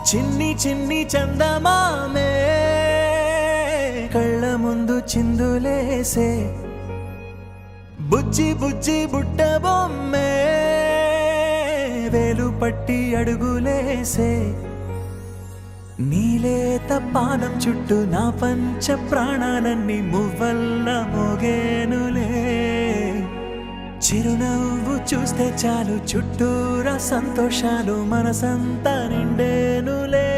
చిన్ని చిన్ని చందమామే కళ్ళ ముందు చిందులేసే బుజ్జి బుజ్జి బుట్ట బొమ్మే వేలు పట్టి అడుగులేసే నీలేత పానం చుట్టూ నా పంచ ప్రాణాలన్నీ మువ్వల్ల మోగేనులే చిరునవ్వు చూస్తే చాలు చుట్టూరా సంతోషాలు మనసంతా నిండేనులే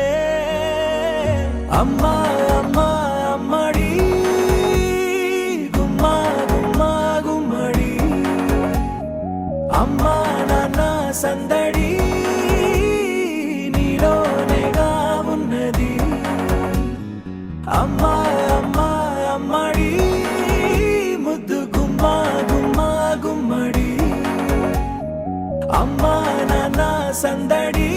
అమ్మా అమ్మా అమ్మడి గుమ్మా గుమ్మా గుమ్మడి అమ్మా నాన్న సందడి నీలోనేగా ఉన్నది అమ్మా అమ్మా అమ్మడి ముద్దు గుమ్మా గుమ్మా గుమ్మడి అమ్మా నాన్న సందడి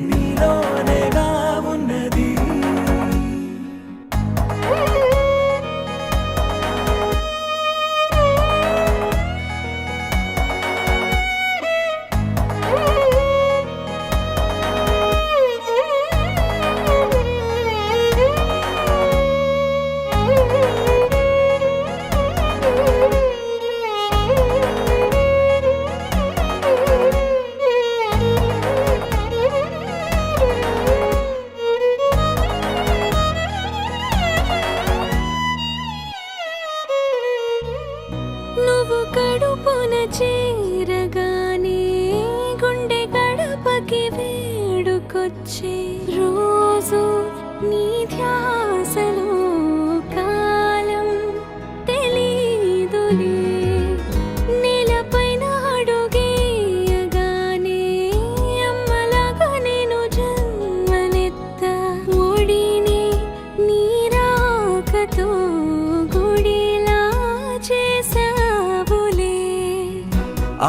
నీలోనేగా ఉన్నది నువ్వు కడుపున చేరగానే గుండె గడపకి వేడుకొచ్చే రోజు నీ ధ్యాసలో కాలం తెలీదులే నేలపైన అడుగేయగానే అమ్మలాగా నేను జన్మనెత్త ఒడిని నీ రాకతో గుడిలా చేసావులే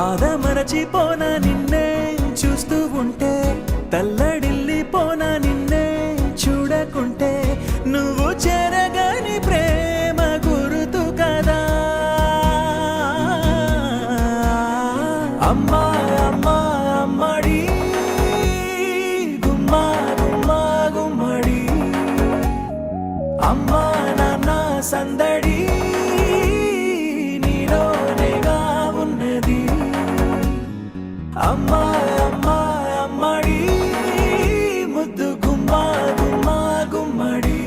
ఆదమరచిపోనా నిన్నే చూస్తూ ఉంటే తల్లడిల్లిపోనా నిన్నే చూడకుంటే నువ్వు చెరగని ప్రేమ గురుతు కదా అమ్మా అమ్మా అమ్మడి గుమ్మా గుమ్మా గుమ్మడి అమ్మా నాన్న సందడి నీలోనేగా ఉన్నది అమ్మా అమ్మా అమ్మడి ముద్దు గుమ్మా గుమ్మా గుమ్మడి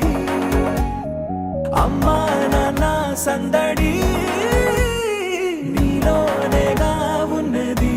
అమ్మా నాన్న సందడి నీలోనేగా ఉన్నది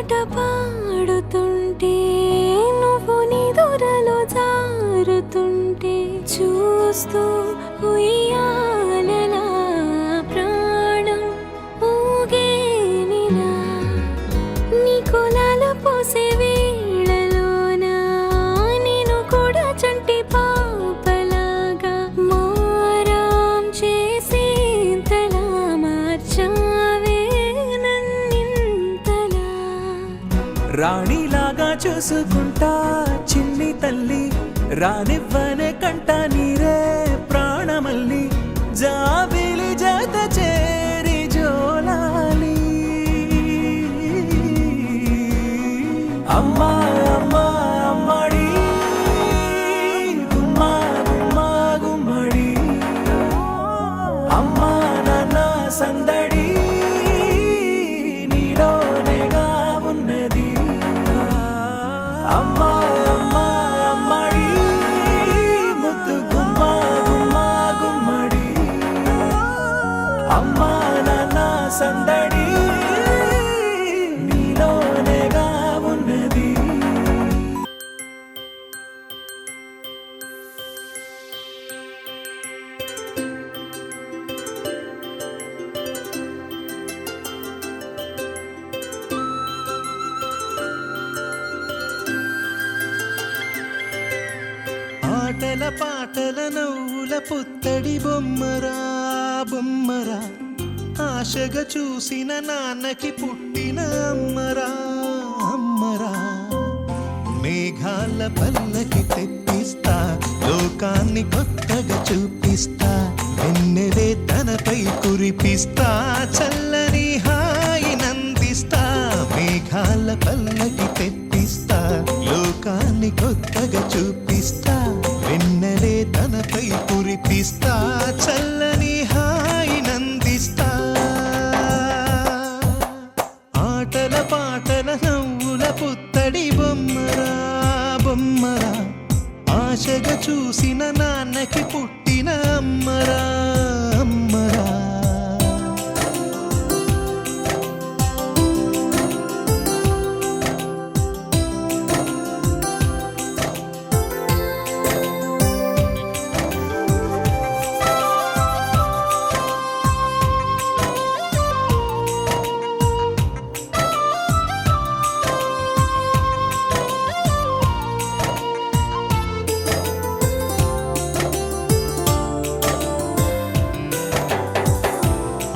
పాట పాడుతుంటే నువ్వు నిదురలో జారుతుంటే చూస్తూ ఉయ్యాలలా ప్రాణం ఊగేనిలా నీ కులాలు పోసే వేళలోనా నేను కూడా చంటి పాపలాగా మారాం చేసేంతలా మార్చావే నన్నింతలా రాణిలాగా చూసుకుంటా చిన్ని తల్లి రానివ్వనే కంట నీరే ప్రాణమల్లి జాబిలి జత చేరి జోలాలి అమ్మా అమ్మా అమ్మడి గుమ్మా గుమ్మా గుమ్మడి అమ్మా నాన్న సందడి నీలోనేగా ఉన్నది అమ్మా అమ్మా అమ్మడి ముద్దు గుమ్మా గుమ్మా గుమ్మడి అమ్మా నాన్న సందడి నీలోనేగా ఉన్నది ఆటల పాటల నవ్వుల పుత్తడి బొమ్మరా బొమ్మరా ఆశగా చూసిన నాన్నకి పుట్టిన అమ్మరా అమ్మరా మేఘాల పల్లకి తెప్పిస్తా లోకాన్ని కొత్తగా చూపిస్తా వెన్నెలే తనపై కురిపిస్తా చల్లని హాయి నందిస్తా మేఘాల పల్లకి తెప్పిస్తా లోకాన్ని కొత్తగా చూపిస్తా వెన్నెలే తనపై కురిపిస్తా చల్లని హాయి నందిస్తా ఆటల పాటల నవ్వుల పుత్తడి బొమ్మరా బొమ్మరా ఆశగా చూసిన నాన్నకి పుట్టిన అమ్మరా అమ్మరా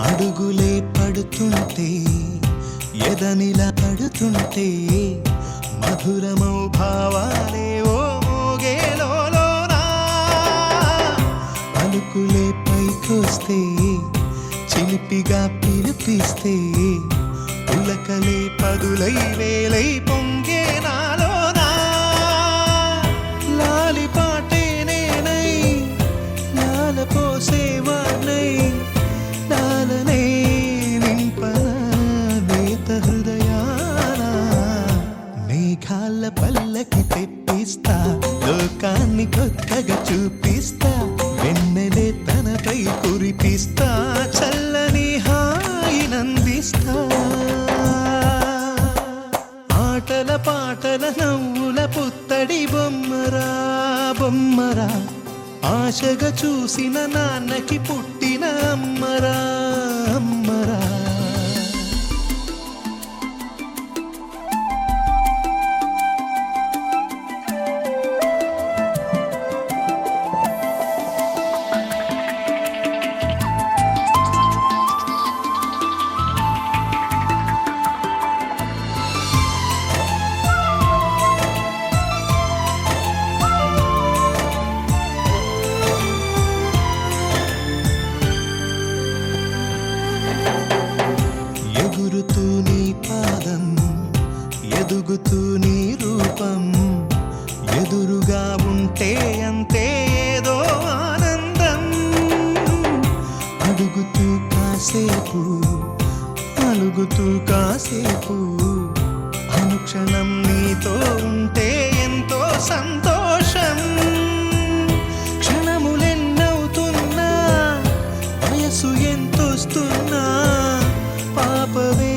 అడుగులే పడుతుంటే ఎదనిలా పడుతుంటే మధురమౌ భావాలే ఓ మోగేలోనా పలుకులే పైకొస్తే చిలిపిగా పిలిపిస్తే పులకలే పదులై వేలై పొంగే నాలోనా లాలి పాటే నేనై లాల పోసేవాణ్ణై లాలనే నింపన నేత హృదయాన మేఘాల పల్లకి తెప్పిస్తా లోకాన్ని కొత్తగా చూపిస్తా వెన్నెలే తనపై కురిపిస్తా చల్లని హాయి నందిస్తా ఆటల పాటల నవ్వుల పుత్తడి బొమ్మరా బొమ్మరా ఆశగా చూసిన నాన్నకి పుట్టిన అమ్మరా అమ్మరా ఎగురుతూ నీ పాదం ఎదుగుతూ నీ రూపం ఎదురుగా ఉంటే అంతే ఏదో ఆనందం అడుగుతూ కాసేపు అలుగుతూ కాసేపు అనుక్షణం నీతో ఉంటే ఎంతో సంతోషం క్షణములెన్నవుతున్నా వయసు ఎంతొస్తున్నా పాపవే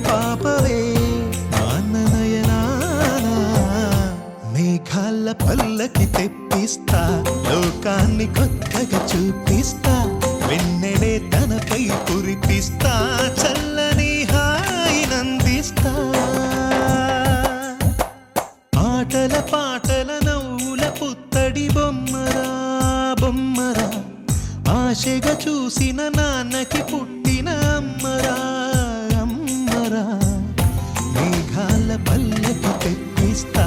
పాపవే నా మెప్పిస్తా లోకాన్ని కొత్తగా చూపిస్తా వెన్నెలే తనపై కురిపిస్తా చల్లని హాయినందిస్తా ఆటల పాటల నవ్వుల పుత్తడి బొమ్మరా బొమ్మరా ఆశగా చూసిన నాన్నకి పుట్టిన అమ్మరా అమ్మరా మేఘాల పల్లెకి తెప్పిస్తా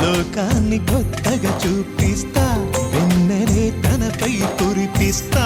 లోకాన్ని కొత్తగా చూపిస్తా వెన్నెలే తనపై కురిపిస్తా